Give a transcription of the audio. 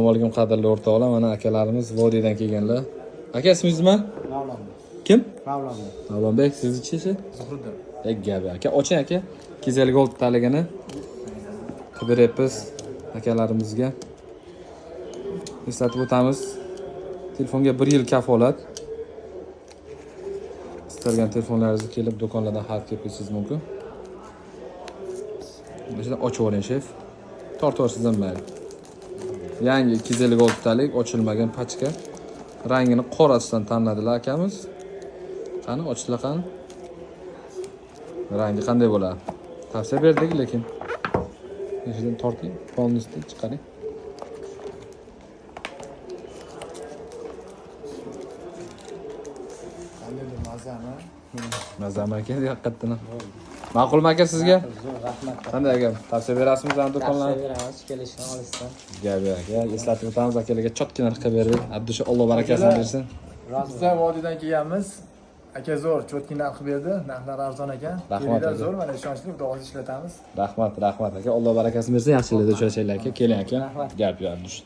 Assalomu alaykum qadrli o'rtoqlar, mana akalarimiz Vodiydan kelganlar. Aka ismingiz nima? Mavlonbek. Kim? Mavlonbek. Mavlonbek, sizchi? Zuhriddin. Gapi aka, oching aka. Kizel Gold taligini qidiryapmiz akalarimizga. Eslatib o'tamiz. Telefonga 1 yil kafolat. Istalgan telefonlaringizni kelib do'konlardan xarid qilib ketishingiz mumkin. Mana ochib oling shef. Tortasiz ham mayli. Yangi Kizel Gold talik, ochilmagan pachka. Rangini qorasidan tanladilar akamiz. Qani ochdilar qani? Rangi qanday bo'ladi? Tavsiya berdik, lekin eshidan torting, polnisni chiqaring. Qanday mazami? Mazam aka, haqiqatdan. Ma'qulmi aka sizga? Rahmat. Qanday aka? Tavsiya berasizmi ham do'konlarga? Tavsiya beramiz, kelishni olishdan. Gapi aka, eslatib o'tamiz akalarga chotgina qilib berdik. Abdusha Alloh barakasini bersin. Biz ham Vodiydan kelganmiz. Aka zo'r, cho'tki narx berdi. Narxlari arzon ekan. Rahmat aka. Zo'r, mana ishonchli xudoga ishlatamiz. Rahmat aka. Alloh barakasini bersin. Yaxshilikda uchrashaylik aka. Keling aka. Gap yo'q Abdusha.